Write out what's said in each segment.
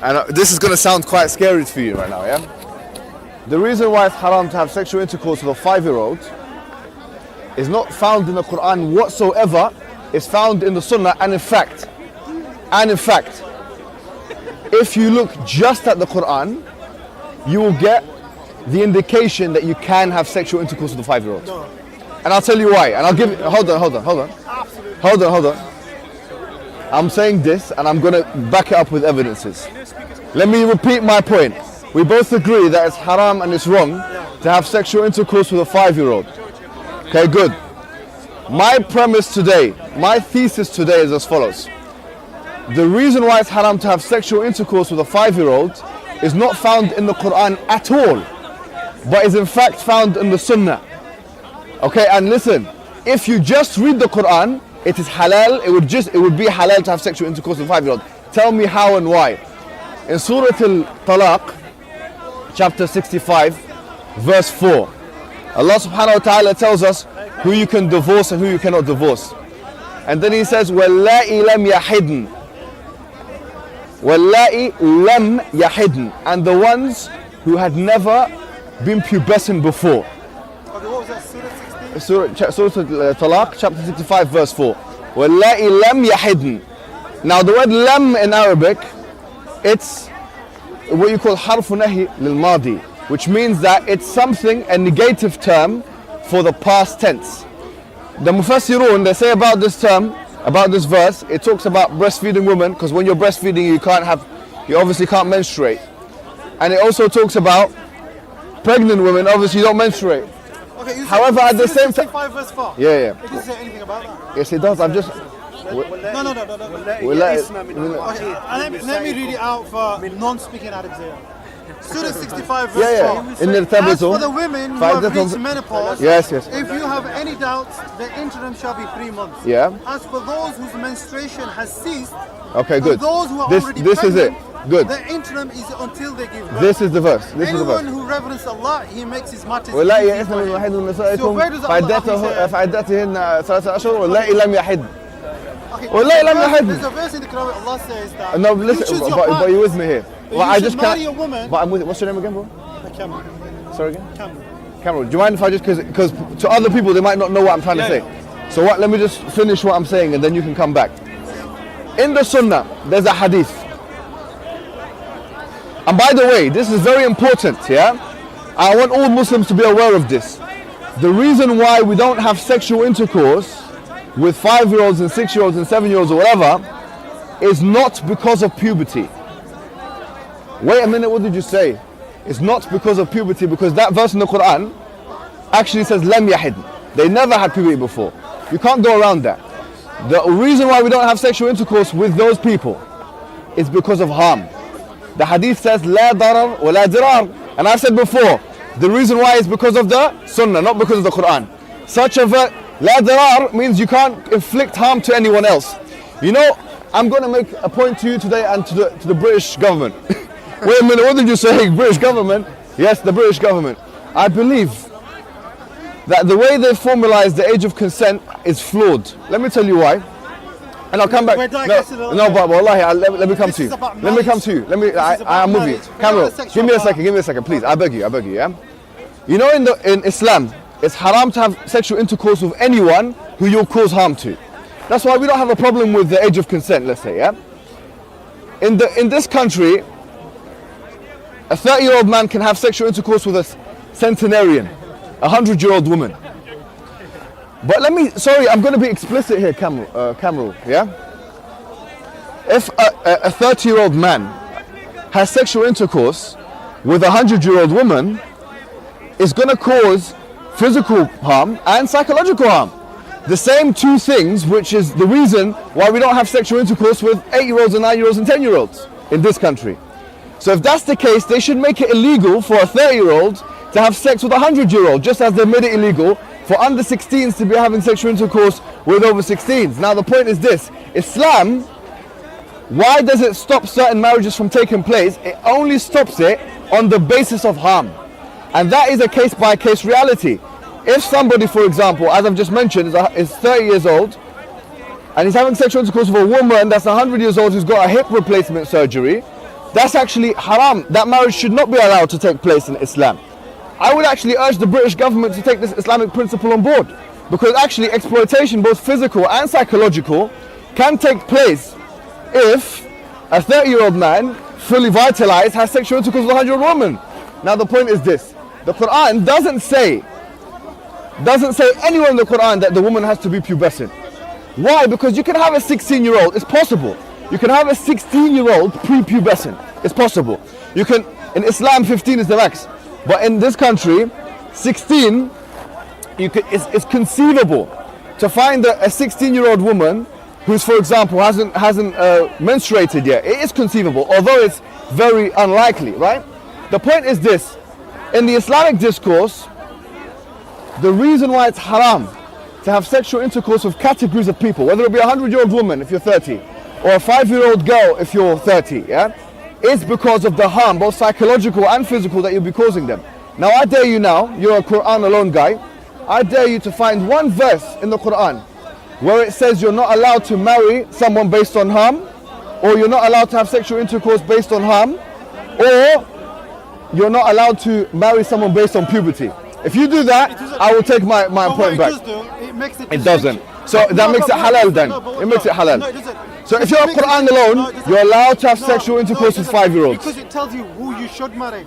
And this is going to sound quite scary for you right now, yeah? The reason why it's haram to have sexual intercourse with a 5-year-old is not found in the Quran whatsoever. It's found in the Sunnah, and in fact, if you look just at the Quran, you will get the indication that you can have sexual intercourse with a 5-year-old. No. And I'll tell you why. And I'll give you, hold on. I'm saying this and I'm going to back it up with evidences. Let me repeat my point. We both agree that it's haram and it's wrong to have sexual intercourse with a 5-year-old. Okay, good. My premise today, my thesis today is as follows. The reason why it's haram to have sexual intercourse with a 5-year-old is not found in the Quran at all, but is in fact found in the Sunnah. Okay, and listen, if you just read the Quran, it is halal, it would be halal to have sexual intercourse with a 5-year-old. Tell me how and why. In Surah Al-Talaq, chapter 65, verse 4, Allah subhanahu wa ta'ala tells us who you can divorce and who you cannot divorce. And then he says, وَاللَّائِ لَمْ يَحِدْنَ وَاللَّائِ لَمْ يَحِدْنَ, and the ones who had never been pubescent before. Okay, what was that, Surah 16? Surah Al-Talaq, chapter 65, verse 4. وَاللَّائِ لَمْ يَحِدْنَ. Now the word lam in Arabic, it's what you call harfu nahi lil madi, which means that it's something, a negative term for the past tense. The Mufassirun, they say about this term, about this verse, it talks about breastfeeding women, because when you're breastfeeding you obviously can't menstruate. And it also talks about pregnant women, obviously you don't menstruate. Okay, however, at the same time, verse 4. Yeah. It doesn't say anything about that. Yes, it does. I'm just. No. Let me read it out for non-speaking Arabs here. Surah 65 verse 4. As for the women who have reached menopause, yes. If you have any doubts, the interim shall be 3 months. Yeah. As for those whose menstruation has ceased, okay, good. Those who are already this pregnant, is it. Good. The interim is until they give birth. This is the verse. Anyone who reverences Allah, He makes His matters easy. ولا يئسن من واحد من نسائكم فعدتهن 3 أشهر واللائي لم يحد. واللائي لم يحد. There's a verse in the Quran where Allah says that. No, listen, but you're with me here. Well, I just marry a woman. But I'm with you. What's your name again, bro? Cameron. Sorry again? Cameron. Do you mind if I just, because to other people they might not know what I'm trying to say. So what? Let me just finish what I'm saying and then you can come back. In the Sunnah, there's a hadith. And by the way, this is very important, yeah? I want all Muslims to be aware of this. The reason why we don't have sexual intercourse with 5-year-olds and 6-year-olds and 7-year-olds or whatever is not because of puberty. Wait a minute, what did you say? It's not because of puberty, because that verse in the Quran actually says lam yahid. They never had puberty before. You can't go around that. The reason why we don't have sexual intercourse with those people is because of harm. The hadith says la darar wa la dirar. And I've said before, the reason why is because of the Sunnah, not because of the Quran. Such a verse, la dirar, means you can't inflict harm to anyone else. You know, I'm going to make a point to you today and to the British government. Wait a minute, what did you say? British government? Yes, the British government. I believe that the way they formalize the age of consent is flawed. Let me tell you why. And I'll come back. No, but wallahi, let me come to you. Let me come to you. I'm with you. Cameron, give me a second, please. I beg you, yeah? You know, in Islam, it's haram to have sexual intercourse with anyone who you'll cause harm to. That's why we don't have a problem with the age of consent, let's say, yeah? In this country, a 30-year-old man can have sexual intercourse with a centenarian, a 100-year-old woman. But I'm going to be explicit here, Kamrul, yeah? If a 30-year-old man has sexual intercourse with a 100-year-old woman, it's going to cause physical harm and psychological harm. The same two things, which is the reason why we don't have sexual intercourse with 8-year-olds and 9-year-olds and 10-year-olds in this country. So if that's the case, they should make it illegal for a 30-year-old to have sex with a 100-year-old, just as they made it illegal for under 16s to be having sexual intercourse with over 16s. Now the point is this, Islam, why does it stop certain marriages from taking place? It only stops it on the basis of harm. And that is a case-by-case reality. If somebody, for example, as I've just mentioned, is 30 years old, and he's having sexual intercourse with a woman that's 100 years old who's got a hip replacement surgery, That's actually haram. That marriage should not be allowed to take place in Islam. I would actually urge the British government to take this Islamic principle on board, because actually exploitation, both physical and psychological, can take place if a 30-year-old man, fully vitalized, has sexual intercourse with a 100-year-old woman. Now the point is this: the Quran doesn't say anywhere in the Quran that the woman has to be pubescent. Why? Because you can have a 16-year-old. It's possible. You can have a 16-year-old pre-pubescent. It's possible. You can, in Islam, 15 is the max. But in this country, 16, it's conceivable to find a 16-year-old woman who's, for example, hasn't menstruated yet. It is conceivable, although it's very unlikely, right? The point is this: in the Islamic discourse, the reason why it's haram to have sexual intercourse with categories of people, whether it be a 100-year-old woman if you're 30, or a 5-year-old girl if you're 30, yeah, is because of the harm, both psychological and physical, that you'll be causing them. Now I dare you now, you're a Quran alone guy, I dare you to find one verse in the Quran where it says you're not allowed to marry someone based on harm, or you're not allowed to have sexual intercourse based on harm, or you're not allowed to marry someone based on puberty. If you do that, I will take my point back. It doesn't. So that makes it halal then. It makes it halal. So if you're a Quran alone, you're allowed to have sexual intercourse with 5-year-olds. Because it tells you who you should marry.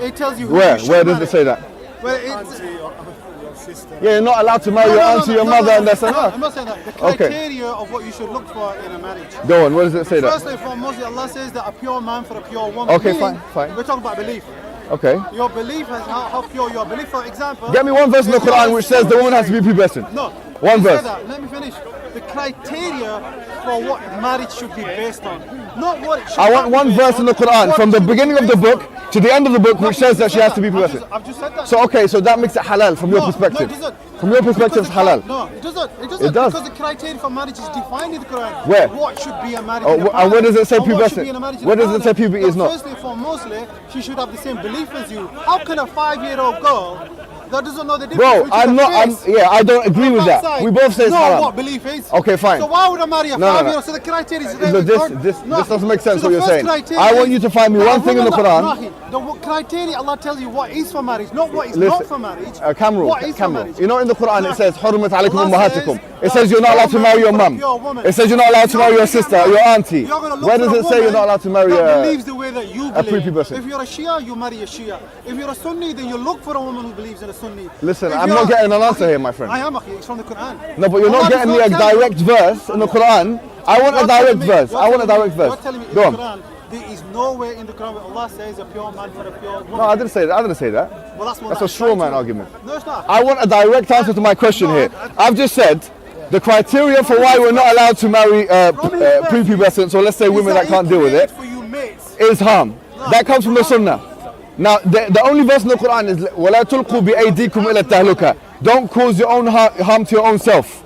It tells you who Where? you should Where does marry. it say that? Well, it's, Yeah, you're not allowed to marry your auntie, your mother, and that's I'm enough. not saying that. The criteria of what you should look for in a marriage. Go on, where does it say that? Firstly, foremost, Allah says that a pure man for a pure woman. Okay, Meaning, fine. We're talking about belief. Okay. Your belief has how pure your belief. For example, Get me one verse in the Quran which says the woman has to be pubescent. No. One verse. Let me finish. The criteria for what marriage should be based on, not what it should. I want one verse in the Quran from the beginning of the book to the end of the book which says that she has to be pubescent. I've just said that. So okay, so that makes it halal from your perspective. No, it doesn't. From your perspective, it's halal. No, it doesn't. It doesn't. It does. Because the criteria for marriage is defined in the Quran. Where? What should be a marriage? Oh, in a and partner, where does it say and what should be in a pubescent? marriage in Where a does it say partner. puberty is not? Firstly, foremostly, she should have the same belief as you. How can a 5-year-old girl that doesn't know the difference? Bro, I don't agree with that. We both say it's know haram. what belief is. Okay, fine. So why would I marry a No. 5-year-old? So the criteria is really This doesn't make sense So what the you're first saying. criteria I want is you to find me that one a thing in the woman Quran. The criteria Allah tells you what is for marriage, not what is not for marriage. Kamrul, What is for marriage? you know in the Quran it says حُرِّمَتْ عَلَيْكُمْ Allah أُمَّهَاتِكُم. says It says you're not allowed to marry your mum. It says you're not allowed to marry your sister, your auntie. Where does it say you're not allowed to marry that believes the way that you a believe? prepubescent? If you're a Shia, you marry a Shia. If you're a Sunni, then you look for a woman who believes in a Sunni. Listen, If I'm you're- not getting an answer here, my friend. I am, akhi. It's from the Quran. No, but you're not Allah getting does me a not tell you- direct verse in the Quran. I want a direct verse. I want a direct You're verse. telling me in Go the on. Quran, there is nowhere in the Quran where Allah says a pure man for a pure woman. No, I didn't say that. I didn't say that. Well, that's what That's a I'm straw trying man to- argument. No, it's not. I want a direct answer to my question No, here. I- I've just said the criteria for why we're not allowed to marry prepubescent, so let's say women that can't deal with it, For you mates. is harm. That comes from the Sunnah. Now, the only verse in the Quran is وَلَا تُلْقُوا بِأَيْدِيكُمْ إِلَى التَّهْلُكَةِ. Don't cause your own harm to your own self.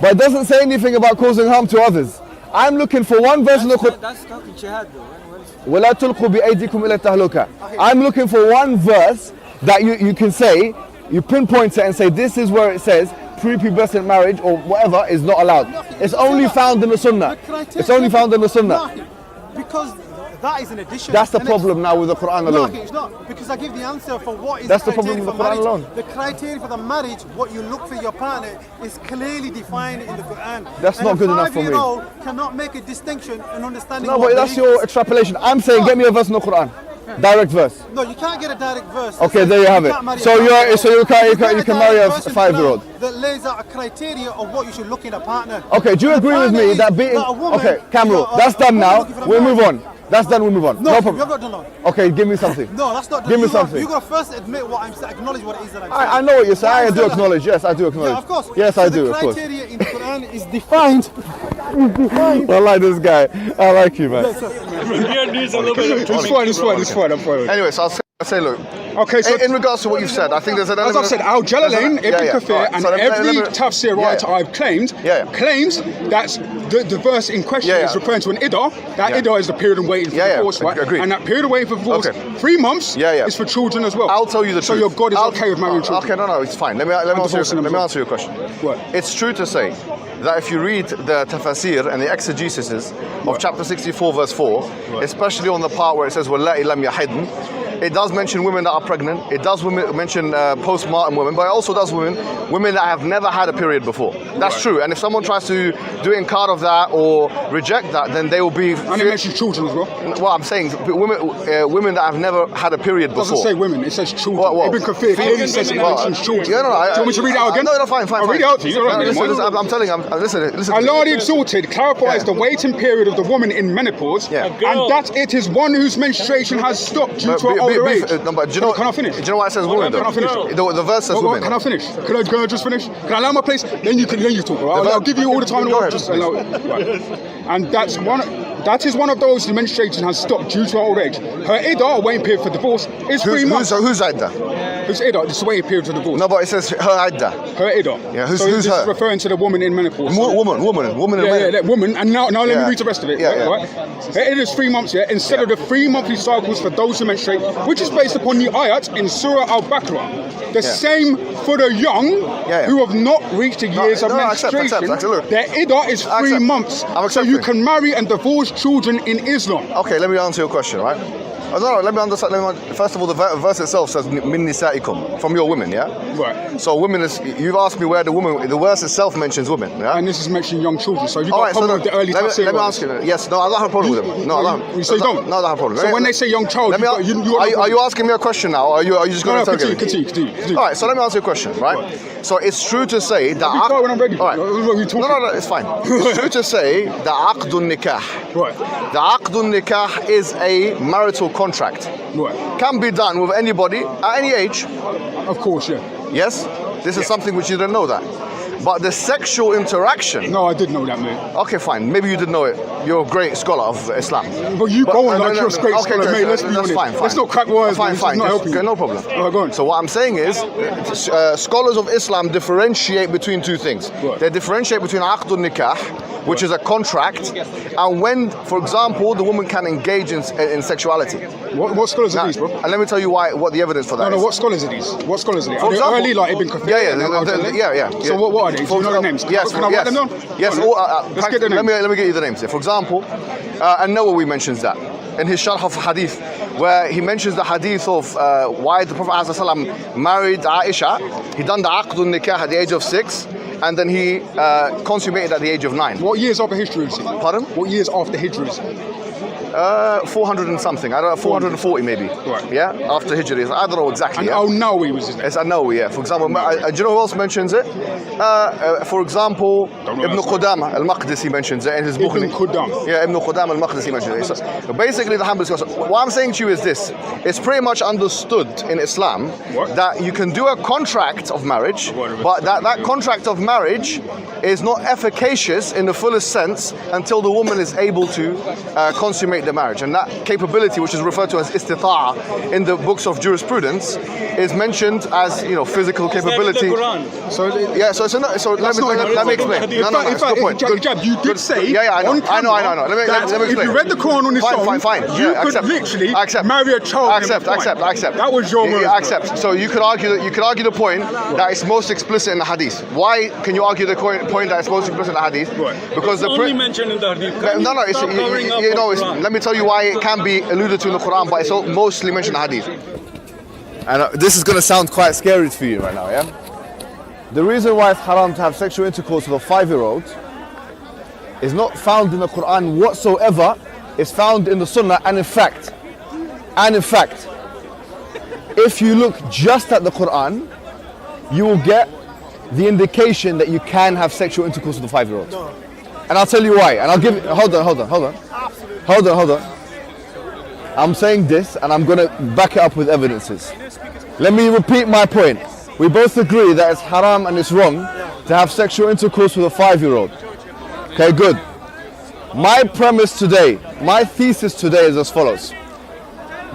But it doesn't say anything about causing harm to others. I'm looking for one verse in the Quran. That's talking jihad though. وَلَا تُلْقُوا بِأَيْدِيكُمْ إِلَى التَّهْلُكَةِ. I'm looking for one verse that you can say, you pinpoint it and say this is where it says prepubescent marriage or whatever is not allowed. It's only found in the Sunnah. It's only found in the Sunnah. Because that is an addition. That's the And it's- problem now with the Quran No, alone. it's not. Because I give the answer for what is That's the the problem criteria with for the Quran marriage. alone. The criteria for the marriage, what you look for your partner, is clearly defined in the Quran. That's And not good enough for me. A 5-year-old cannot make a distinction in understanding No, what but that's belief your is. extrapolation. I'm saying get me a verse in the Quran. Direct verse. No, you can't get a direct verse. that Okay, says there you have it. can't marry a So you 5-year-old. can marry a direct verse in the 5-year-old. Quran That lays out a criteria of what you should look in a partner. Okay, do you The agree with partner me is that being a woman, okay, Kamrul, you're that's a done woman now. looking for a We'll man. move on. That's done. We'll move on. No, No problem. you're not done. Okay, give me something. No, that's not done. Give me You gotta- something. You gotta first admit what I'm saying, acknowledge what it is that I'm saying. I know what you're saying. Why I is do that? acknowledge. Yes, I do acknowledge. Yeah, of course. Yes, So I do. Of course. The criteria in the Quran is defined. I like this guy. I like you, man. It's fine. I'm fine. Anyway, so I'll say, look. Okay, so In regards to what you've said, I think there's an as element. I've said, Al Jalalain, Ibn Kathir, and every tafsir writer I've claimed claims that the verse in question is referring to an iddah. That iddah is the period of waiting for divorce, right? Agreed. And that period of waiting for divorce, 3 months, is for children as well. I'll tell you the truth. So your God is okay with marrying children? Okay, no, it's fine. Let me answer your question. What? It's true to say that if you read the tafasir and the exegesis of chapter 64 verse 4, especially on the part where it says وَاللَّائِ لَمْ يَحِدْنَ, it does mention women that are pregnant, it does mention post-mortem women, but it also does women that have never had a period before. That's true, and if someone tries to do inkar of that or reject that, then they will be... And it mentions children as well. Well, I'm saying women that have never had a period before. It doesn't say women, it says children. Ibn Kathir clearly says it mentions children. Yeah, no, do you want me to read it out again? No, fine. I'll read it out to you. I'm telling you, listen. Allah the Exalted clarifies the waiting period of the woman in menopause, and that it is one whose menstruation has stopped due to her older age. Can I finish? Do you know why it says women? Can I finish? The verse says women. Can I finish? Can I just finish? Can I allow my place? Then you talk. Right? I'll give you all the time. Just allow it. Right. And that is one of those whose menstruation has stopped due to her old age. Her iddah, waiting period for divorce, is 3 months. Who's iddah? Who's iddah? This is waiting period for divorce. No, but it says her iddah. Her iddah. Yeah, who's this her? Is referring to the woman in menopause. Woman. Yeah, woman. And now let me read the rest of it. Right? Her iddah is 3 months. Instead of the 3 monthly cycles for those who menstruate, which is based upon the ayat in Surah Al-Baqarah. The same for the young who have not reached the years of menstruation. Their iddah is 3 months. So you can marry and divorce children in Islam. Okay, let me answer your question, right? Let me understand. First of all, the verse itself says "min nisaikum," from your women, yeah. Right. So women is. You've asked me where the woman. The verse itself mentions women, yeah. And this is mentioning young children. So you got a problem with the early tafsir. Let me ask you. Yes. No, I don't have a problem with them. No, I don't. You say you don't. No, I don't have a problem. So when they say young child, are you asking me a question now? Or are you just going to continue? All right. So let me ask you a question, right? So it's true to say that. When I'm ready. All right. No, it's fine. It's true to say that aqdun nikah. Right. The aqdun nikah is a marital contract. Right. Can be done with anybody at any age. Of course, yeah. Yes? This is something which you didn't know that. But the sexual interaction... No, I did know that, mate. Okay, fine. Maybe you did know it. You're a great scholar of Islam. But you go on like you're a great scholar, mate. Let's be honest. Fine. Let's not crack wires. Fine. Not helping you. No problem. Go on. So what I'm saying is, scholars of Islam differentiate between two things. Right. They differentiate between aqdun nikah, which is a contract, and when, for example, the woman can engage in sexuality. What scholars are these, bro? And let me tell you what the evidence for that is. No, what scholars are these? What scholars are these? For example, early, like Ibn Kathir? Yeah. So what are they? Do you know the names? Yes. Can I write them down? Yes. Let's get the names. Let me get you the names here. For example, An-Nawawi mentions that in his Sharh of Hadith, where he mentions the hadith of why the Prophet ﷺ married Aisha. He done the aqdun nikah at the age of 6, and then he consummated at the age of 9. What years after Hijra is it? Pardon? What years after Hijra is it? 400 and something. I don't know, 440 maybe. Right. Yeah, after Hijri. I don't know exactly. And Al-Nawawi was his name. It's Al-Nawawi, yeah. For example, do you know who else mentions it? For example, Ibn Qudama al-Maqdisi mentions it in his book. Ibn Qudama. Yeah, Ibn Qudama al-Maqdisi mentions it. So basically, the Hanbali scholars. What I'm saying to you is this: it's pretty much understood in Islam that you can do a contract of marriage, but that contract of marriage is not efficacious in the fullest sense until the woman is able to consummate the marriage. And that capability, which is referred to as istita'a in the books of jurisprudence, is mentioned as physical capability. So let me explain. That's the point. Hijab, you did say. I know. Let me explain. If you read the Quran on its own, fine. You could literally marry a child. Accept. That was your word. Accept. So you could argue the point that it's most explicit in the hadith. Why can you argue the point that it's most explicit in the hadith? Because it's only mentioned in the hadith. Let me tell you why it can be alluded to in the Quran, but it's mostly mentioned in the hadith. And this is going to sound quite scary for you right now, yeah? The reason why it's haram to have sexual intercourse with a 5-year-old is not found in the Quran whatsoever. It's found in the Sunnah, and in fact, if you look just at the Quran, you will get the indication that you can have sexual intercourse with a 5-year-old. And I'll tell you why. And I'll give you, hold on. I'm saying this and I'm going to back it up with evidences. Let me repeat my point. We both agree that it's haram and it's wrong to have sexual intercourse with a 5-year-old. Okay, good. My premise today, my thesis today is as follows.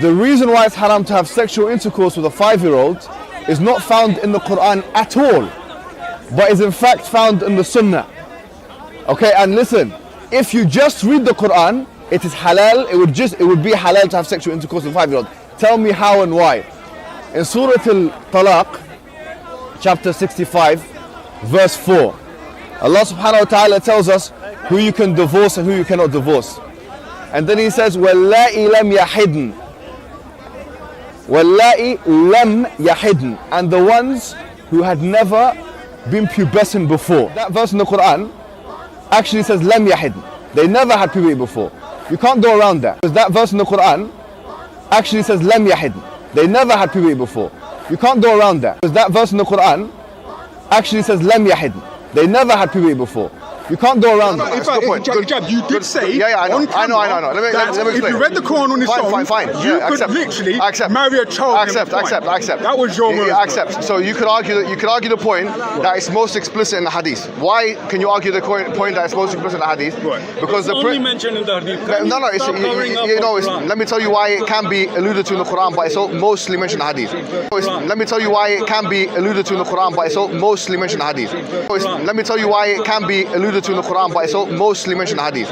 The reason why it's haram to have sexual intercourse with a 5-year-old is not found in the Quran at all, but is in fact found in the Sunnah. Okay, and listen, if you just read the Quran, it is halal, it would be halal to have sexual intercourse with a 5-year-old. Tell me how and why. In Surah Al-Talaq, chapter 65, verse 4, Allah subhanahu wa ta'ala tells us who you can divorce and who you cannot divorce. And then he says, وَاللَّائِ لَمْ يَحِدْنَ. وَاللَّائِ لَمْ يَحِدْنَ. And the ones who had never been pubescent before. That verse in the Quran actually says لَمْ يَحِدْنَ. They never had puberty before. You can't go around that. Because that verse in the Quran actually says لَمْ يَحِدْنَ. They never had puberty before. You can't go around that. Because that verse in the Quran actually says لَمْ يَحِدْنَ. They never had puberty before. You can't go around that. In fact, Hijab, you did say I know. on camera Let me explain. if you read the Quran on its own, Fine. you could literally marry a child. Accept. That was your word. Accept. So you could argue the point that it's most explicit in the hadith. Why can you argue the point that it's most explicit in the hadith? Right. Because the only mentioned in the hadith. No, let me tell you why it can be alluded to in the Quran, but it's mostly mentioned in the hadith. Let me tell you why it can be alluded to in the Quran, but it's mostly mentioned in the hadith. Let me tell you why it can be alluded to in the Quran, but it's mostly mentioned in the hadith.